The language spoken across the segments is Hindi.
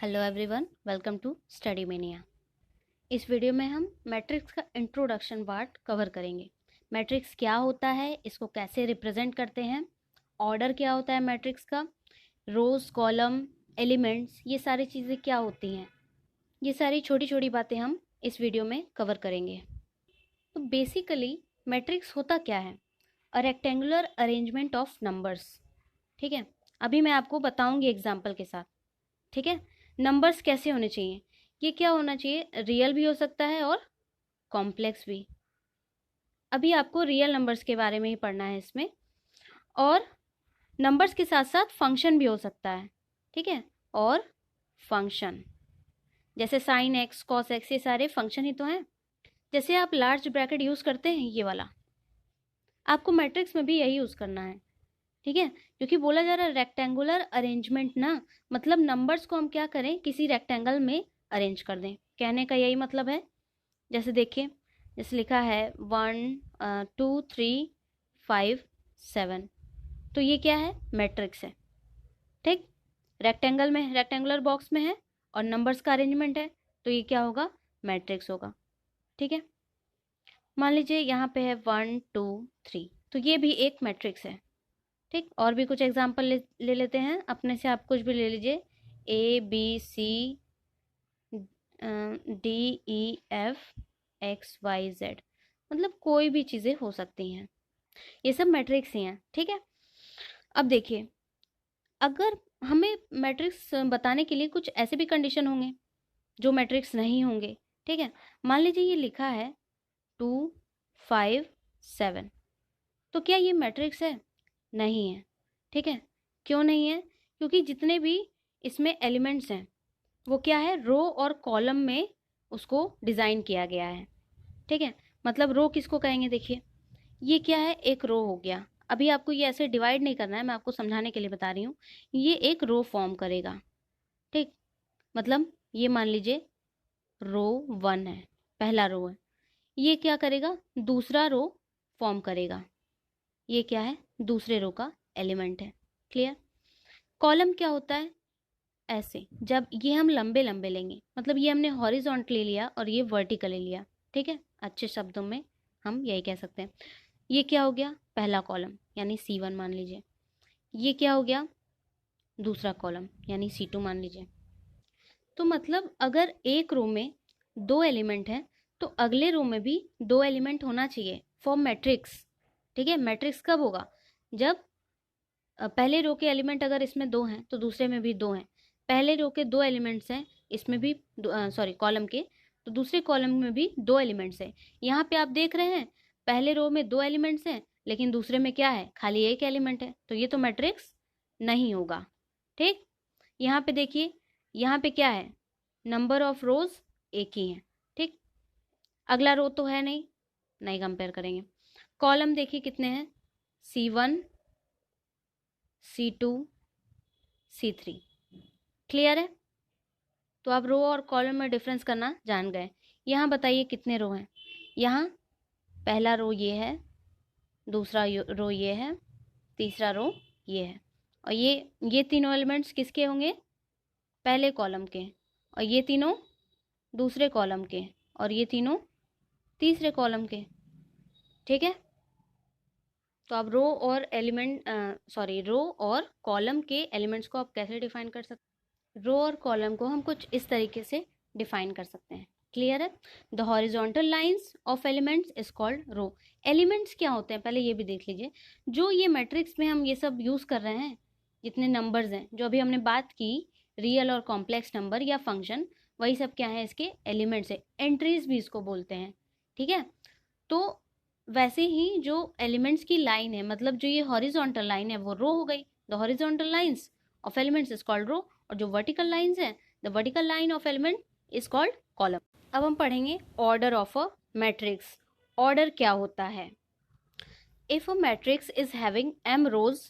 Hello everyone, welcome to study mania. इस वीडियो में हम मैट्रिक्स का इंट्रोडक्शन पार्ट कवर करेंगे। मैट्रिक्स क्या होता है, इसको कैसे रिप्रेजेंट करते हैं, ऑर्डर क्या होता है मैट्रिक्स का, रोज, कॉलम, एलिमेंट्स, ये सारी चीज़ें क्या होती हैं, ये सारी छोटी छोटी बातें हम इस वीडियो में कवर करेंगे। तो बेसिकली मैट्रिक्स होता क्या है? A rectangular arrangement of numbers. ठीक है, अभी मैं आपको बताऊंगी एग्जाम्पल के साथ। ठीक है, नंबर्स कैसे होने चाहिए, ये क्या होना चाहिए, रियल भी हो सकता है और कॉम्प्लेक्स भी। अभी आपको रियल नंबर्स के बारे में ही पढ़ना है इसमें, और नंबर्स के साथ साथ फंक्शन भी हो सकता है। ठीक है, और फंक्शन जैसे साइन एक्स, कॉस एक्स, ये सारे फंक्शन ही तो हैं। जैसे आप लार्ज ब्रैकेट यूज करते हैं, ये वाला आपको मैट्रिक्स में भी यही यूज करना है। ठीक है, क्योंकि बोला जा रहा है रेक्टेंगुलर अरेंजमेंट ना, मतलब नंबर्स को हम क्या करें, किसी रेक्टेंगल में अरेंज कर दें, कहने का यही मतलब है। जैसे देखिए, जैसे लिखा है 1 2 3 5 7, तो ये क्या है, मैट्रिक्स है। ठीक, रेक्टेंगल में, रेक्टेंगुलर बॉक्स में है और नंबर्स का अरेंजमेंट है, तो ये क्या होगा, मैट्रिक्स होगा। ठीक है, मान लीजिए यहाँ पे है 1 2 3, तो ये भी एक मैट्रिक्स है। ठीक, और भी कुछ एग्जाम्पल ले लेते हैं अपने से, आप कुछ भी ले लीजिए, A B C D E F X Y Z, मतलब कोई भी चीज़ें हो सकती हैं, ये सब मैट्रिक्स ही हैं। ठीक है, अब देखिए, अगर हमें मैट्रिक्स बताने के लिए कुछ ऐसे भी कंडीशन होंगे जो मैट्रिक्स नहीं होंगे। ठीक है, मान लीजिए ये लिखा है 2 5 7, तो क्या ये मैट्रिक्स है? नहीं है। ठीक है, क्यों नहीं है? क्योंकि जितने भी इसमें एलिमेंट्स हैं वो क्या है, रो और कॉलम में उसको डिज़ाइन किया गया है। ठीक है, मतलब रो किसको कहेंगे, देखिए ये क्या है, एक रो हो गया। अभी आपको ये ऐसे डिवाइड नहीं करना है, मैं आपको समझाने के लिए बता रही हूँ। ये एक रो फॉर्म करेगा। ठीक, मतलब ये मान लीजिए रो 1 है, पहला रो है, ये क्या करेगा, दूसरा रो फॉर्म करेगा, ये क्या है, दूसरे रो का एलिमेंट है। क्लियर? कॉलम क्या होता है, ऐसे जब ये हम लंबे लंबे लेंगे, मतलब ये हमने हॉरिजॉन्टली लिया और ये वर्टिकली लिया। ठीक है, अच्छे शब्दों में हम यही कह सकते हैं। ये क्या हो गया, पहला कॉलम यानी C1 मान लीजिए। ये क्या हो गया, दूसरा कॉलम यानी C2 मान लीजिए। तो मतलब अगर एक रो में दो एलिमेंट हैं, तो अगले रो में भी दो एलिमेंट होना चाहिए फॉर मैट्रिक्स। ठीक है, मैट्रिक्स कब होगा, जब पहले रो के एलिमेंट अगर इसमें दो हैं तो दूसरे में भी दो हैं, पहले रो के दो एलिमेंट्स हैं इसमें भी, सॉरी कॉलम के, तो दूसरे कॉलम में भी दो एलिमेंट्स हैं। यहाँ पे आप देख रहे हैं पहले रो में दो एलिमेंट्स हैं, लेकिन दूसरे में क्या है, खाली एक एलिमेंट है, तो ये तो मैट्रिक्स नहीं होगा। ठीक, यहाँ पे देखिए, यहाँ पे क्या है, नंबर ऑफ रोज एक ही है। ठीक, अगला रो तो है नहीं, नहीं कंपेयर करेंगे। कॉलम देखिए कितने हैं, C1 C2 C3। क्लियर है? तो आप रो और कॉलम में डिफरेंस करना जान गए। यहाँ बताइए कितने रो हैं, यहाँ पहला रो ये है, दूसरा रो ये है, तीसरा रो ये है, और ये तीनों एलिमेंट्स किसके होंगे, पहले कॉलम के, और ये तीनों दूसरे कॉलम के, और ये तीनों तीसरे कॉलम के। ठीक है, तो आप रो और कॉलम के एलिमेंट्स को आप कैसे डिफाइन कर सकते हैं, रो और कॉलम को हम कुछ इस तरीके से डिफाइन कर सकते हैं। क्लियर है? The horizontal lines of elements is called row. Elements क्या होते हैं पहले ये भी देख लीजिए, जो ये मैट्रिक्स में हम ये सब यूज कर रहे हैं, जितने नंबर्स हैं जो अभी हमने बात की, रियल और कॉम्प्लेक्स नंबर या फंक्शन, वही सब क्या है, इसके एलिमेंट्स है, एंट्रीज भी इसको बोलते हैं। ठीक है, तो वैसे ही जो एलिमेंट्स की लाइन है, मतलब जो ये हॉरिजॉन्टल लाइन है वो रो हो गई, the horizontal lines of elements is called row, और जो वर्टिकल लाइंस है, the vertical line of element is called column. अब हम पढ़ेंगे order of a matrix. Order क्या होता है? If a matrix is having m rows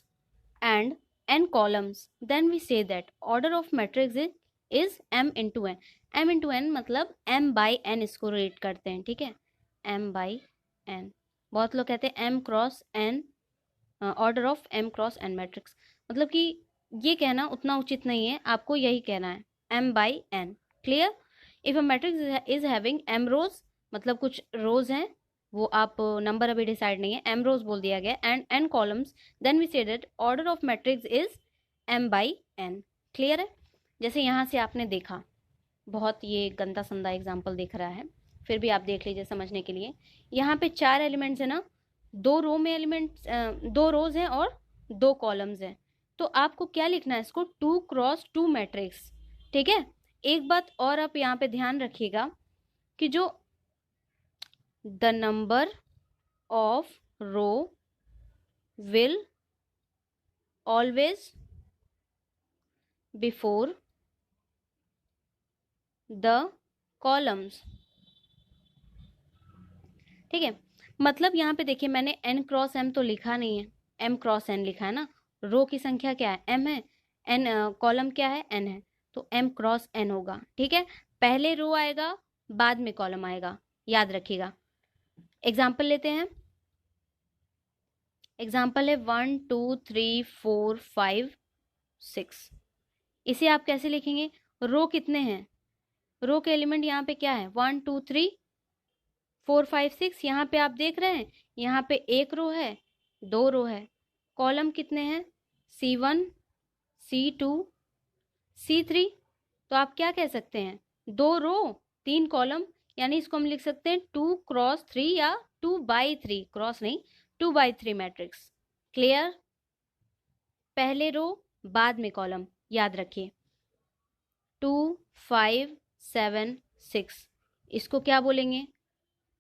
and n columns, then we say that order of matrix is m into n। m into n मतलब m by n इसको रेट करते हैं। ठीक है, m by n, बहुत लोग कहते हैं m cross n, order of m cross n matrix, मतलब कि ये कहना उतना उचित नहीं है, आपको यही कहना है m by n. Clear? If a matrix is having m रोज, मतलब कुछ रोज हैं, वो आप नंबर अभी डिसाइड नहीं है, m रोज बोल दिया गया, and n columns, then we say that order of matrix is m by n. Clear है? जैसे यहाँ से आपने देखा, बहुत ये गंदा संदा एग्जाम्पल दिख रहा है, फिर भी आप देख लीजिए समझने के लिए। यहाँ पे 4 एलिमेंट्स है ना, 2 रो में एलिमेंट्स, 2 रोज हैं और 2 कॉलम्स हैं, तो आपको क्या लिखना है इसको, 2 क्रॉस 2 मैट्रिक्स। ठीक है? एक बात और आप यहाँ पे ध्यान रखिएगा कि जो the number of row will always before the columns. ठीक है? मतलब यहाँ पे देखिए, मैंने n क्रॉस m तो लिखा नहीं है, m क्रॉस n लिखा है ना। रो की संख्या क्या है, m है, n कॉलम क्या है, n है, तो m क्रॉस n होगा। ठीक है? पहले रो आएगा, बाद में कॉलम आएगा, याद रखिएगा। एग्जाम्पल लेते हैं। एग्जाम्पल है 1 2 3 4 5 6। इसे आप कैसे लिखेंगे? रो कितने हैं, रो के एलिमेंट यहाँ पे क्या है, 1 2 3 4 5 6। यहाँ पे आप देख रहे हैं, यहाँ पे एक रो है, 2 रो है। कॉलम कितने हैं, C1 C2 C3। तो आप क्या कह सकते हैं, 2 रो 3 कॉलम, यानी इसको हम लिख सकते हैं 2 क्रॉस 3 या 2 बाई 3, क्रॉस नहीं, 2 बाई 3 मैट्रिक्स। क्लियर? पहले रो बाद में कॉलम, याद रखिए। 2 5 7 6, इसको क्या बोलेंगे,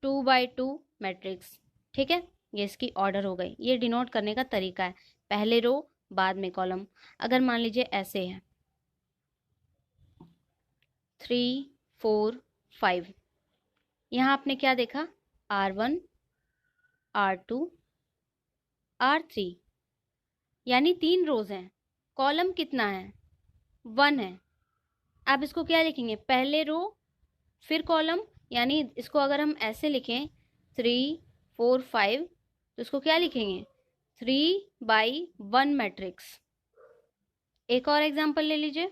2 बाई 2 मैट्रिक्स। ठीक है? ये इसकी ऑर्डर हो गई, ये डिनोट करने का तरीका है, पहले रो बाद में कॉलम। अगर मान लीजिए ऐसे है 3 4 5, यहाँ आपने क्या देखा, R1 R2 R3, यानी 3 रोज हैं, कॉलम कितना है, 1 है। आप इसको क्या लिखेंगे, पहले रो फिर कॉलम, यानी इसको अगर हम ऐसे लिखें 3 4 5, तो इसको क्या लिखेंगे, 3 बाई 1 मैट्रिक्स। एक और एग्जांपल ले लीजिए,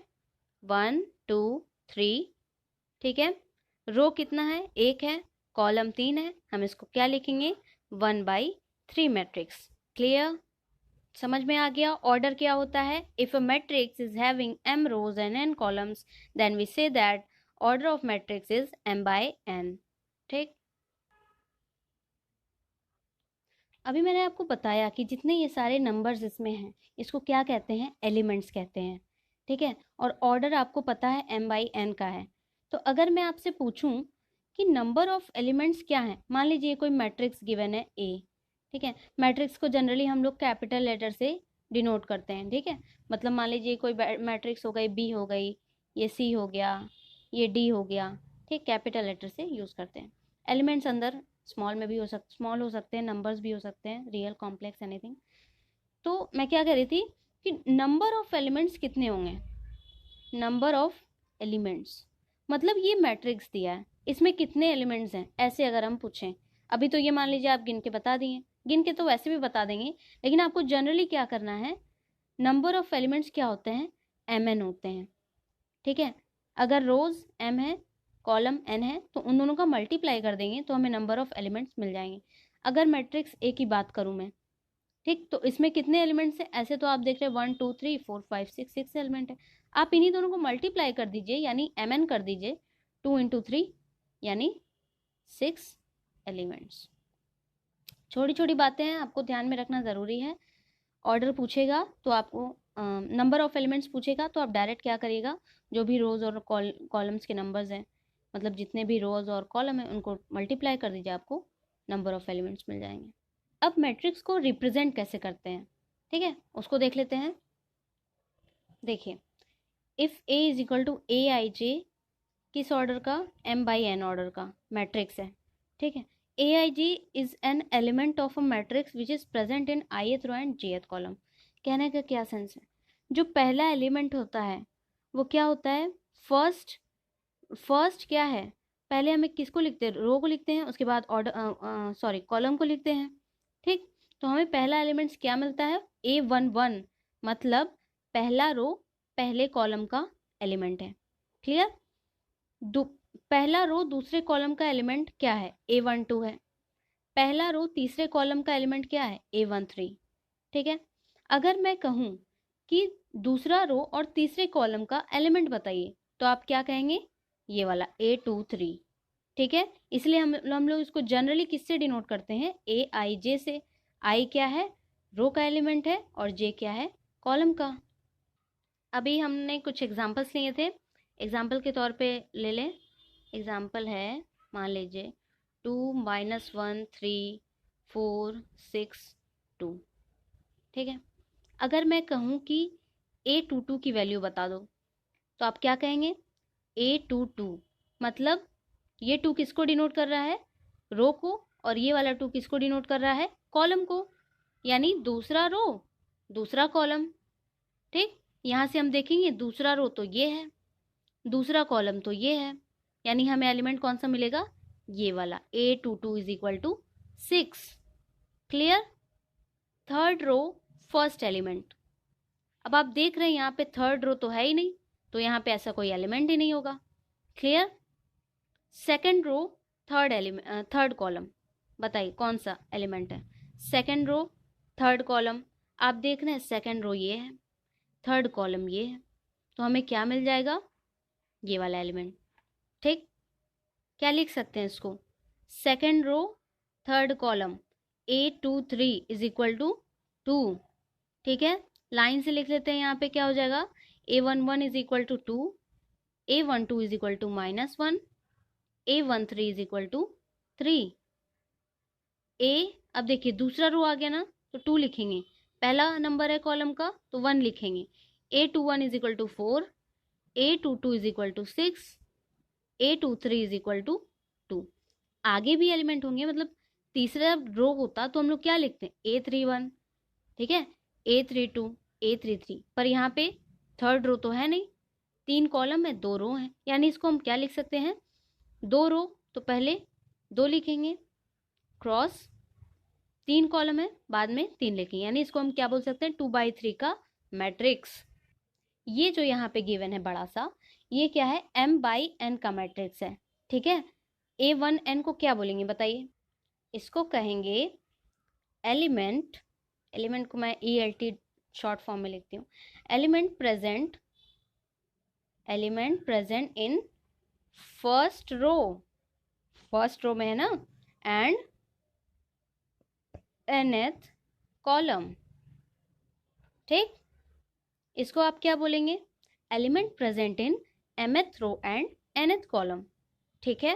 1 2 3। ठीक है? रो कितना है, 1 है, कॉलम 3 है, हम इसको क्या लिखेंगे, 1 बाई 3 मैट्रिक्स। क्लियर? समझ में आ गया ऑर्डर क्या होता है? If a matrix is having m rows and n columns, then we say that order of matrix is m by n। ठीक? अभी मैंने आपको बताया कि जितने ये सारे नंबर्स इसमें हैं, इसको क्या कहते हैं, एलिमेंट्स कहते हैं। ठीक है? और ऑर्डर आपको पता है m बाई n का है। तो अगर मैं आपसे पूछूं कि नंबर ऑफ एलिमेंट्स क्या है, मान लीजिए कोई मैट्रिक्स गिवन है A। ठीक है? मैट्रिक्स को जनरली हम लोग कैपिटल लेटर से डिनोट करते हैं। ठीक है? मतलब मान लीजिए कोई मैट्रिक्स हो गई, B हो गई, ये C हो गया, ये D हो गया। ठीक? कैपिटल लेटर से यूज़ करते हैं। एलिमेंट्स अंदर स्मॉल में भी स्मॉल हो सकते हैं, नंबर्स भी हो सकते हैं, रियल कॉम्प्लेक्स एनीथिंग। तो मैं क्या कह रही थी कि नंबर ऑफ एलिमेंट्स कितने होंगे, नंबर ऑफ एलिमेंट्स, मतलब ये मैट्रिक्स दिया है, इसमें कितने एलिमेंट्स हैं, ऐसे अगर हम पूछें। अभी तो ये मान लीजिए आप गिन के बता दिए, गिन के तो वैसे भी बता देंगे, लेकिन आपको जनरली क्या करना है, नंबर ऑफ एलिमेंट्स क्या होते हैं, mn होते हैं। ठीक है? अगर रोज m है, कॉलम n है, तो उन दोनों का मल्टीप्लाई कर देंगे तो हमें नंबर ऑफ एलिमेंट्स मिल जाएंगे। अगर मैट्रिक्स ए की बात करूं मैं, ठीक, तो इसमें कितने एलिमेंट्स हैं, ऐसे तो आप देख रहे हैं 1 2 3 4 5 6, 6 एलिमेंट है। आप इन्हीं दोनों को मल्टीप्लाई कर दीजिए, यानी mn कर दीजिए, 2 इंटू 3 यानी 6 एलिमेंट्स। छोटी छोटी बातें हैं, आपको ध्यान में रखना ज़रूरी है। ऑर्डर पूछेगा तो आपको नंबर ऑफ एलिमेंट्स पूछेगा तो आप डायरेक्ट क्या करिएगा, जो भी रोज़ और कॉलम्स के नंबर्स हैं, मतलब जितने भी रोज़ और कॉलम हैं, उनको मल्टीप्लाई कर दीजिए, आपको नंबर ऑफ एलिमेंट्स मिल जाएंगे। अब मैट्रिक्स को रिप्रेजेंट कैसे करते हैं, ठीक है, उसको देख लेते हैं। देखिए, if A is equal to A I J, किस ऑर्डर का, m बाई n ऑर्डर का मैट्रिक्स है। ठीक है? A I G is an element of a matrix which is present in ith row and jth column. कहने का क्या सेंस है, जो पहला एलिमेंट होता है वो क्या होता है, फर्स्ट क्या है, पहले हमें किसको लिखते हैं, रो को लिखते हैं, उसके बाद ऑर्डर सॉरी कॉलम को लिखते हैं। ठीक? तो हमें पहला एलिमेंट्स क्या मिलता है, A11, मतलब पहला रो पहले कॉलम का एलिमेंट है। क्लियर? पहला रो दूसरे कॉलम का एलिमेंट क्या है? A12 है। पहला रो तीसरे कॉलम का एलिमेंट क्या है? A13। ठीक है, अगर मैं कहूँ कि दूसरा रो और तीसरे कॉलम का एलिमेंट बताइए तो आप क्या कहेंगे? ये वाला A23। ठीक है, इसलिए हम लोग इसको जनरली किससे डिनोट करते हैं? AIJ से। I क्या है? रो का एलिमेंट है, और J क्या है? कॉलम का। अभी हमने कुछ एग्जाम्पल्स लिए थे, एग्जाम्पल के तौर पे ले लें। एग्जाम्पल है, मान लीजिए 2 -1 3 4 6 2। ठीक है, अगर मैं कहूँ कि A22 की वैल्यू बता दो तो आप क्या कहेंगे? A22 मतलब ये 2 किसको डिनोट कर रहा है? रो को। और ये वाला 2 किसको डिनोट कर रहा है? कॉलम को। यानी दूसरा रो दूसरा कॉलम। ठीक, यहाँ से हम देखेंगे दूसरा रो तो ये है, दूसरा कॉलम तो ये है, यानी हमें एलिमेंट कौन सा मिलेगा? ये वाला A22 is equal to 6। Clear? Third row first element. अब आप देख रहे हैं यहाँ पे थर्ड रो तो है ही नहीं, तो यहाँ पे ऐसा कोई एलिमेंट ही नहीं होगा। Clear? Second row third element, third column, बताइए कौन सा एलिमेंट है? Second row third column. आप देख रहे हैं सेकेंड रो ये है, थर्ड कॉलम ये है, तो हमें क्या मिल जाएगा? ये वाला एलिमेंट। ठीक, क्या लिख सकते हैं इसको? Second row third column A23 is equal to 2। ठीक है, लाइन से लिख लेते हैं। यहाँ पे क्या हो जाएगा? A11 is equal to 2, A12 is equal to -1, A13 is equal to 3। अब देखिए दूसरा रो आ गया ना, तो 2 लिखेंगे। पहला नंबर है कॉलम का तो 1 लिखेंगे। A21 is equal to 4, A22 is equal to 6, A23 is equal to 2। आगे भी एलिमेंट होंगे, मतलब तीसरा रो होता तो हम लोग क्या लिखते हैं? A31। ठीक है, A32, A33। पर यहाँ पे थर्ड रो तो है नहीं, 3 कॉलम है 2 रो है, यानी इसको हम क्या लिख सकते हैं? 2 रो तो पहले 2 लिखेंगे, क्रॉस 3 कॉलम है बाद में 3 लिखेंगे, यानी इसको हम क्या बोल सकते हैं? 2/3 का मैट्रिक्स। ये जो यहाँ पे गिवन है बड़ा सा, ये क्या है? M/N का मैट्रिक्स है। ठीक है, A1N को क्या बोलेंगे बताइए? इसको कहेंगे एलिमेंट, एलिमेंट को मैं ELT शॉर्ट फॉर्म में लिखती हूँ, element present in first row, first row में है ना, एंड nth कॉलम। ठीक, इसको आप क्या बोलेंगे? Element present in mth row and nth column. ठीक है,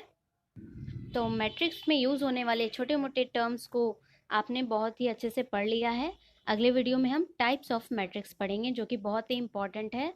तो मैट्रिक्स में यूज होने वाले छोटे मोटे टर्म्स को आपने बहुत ही अच्छे से पढ़ लिया है। अगले वीडियो में हम टाइप्स ऑफ मैट्रिक्स पढ़ेंगे, जो कि बहुत ही इंपॉर्टेंट है।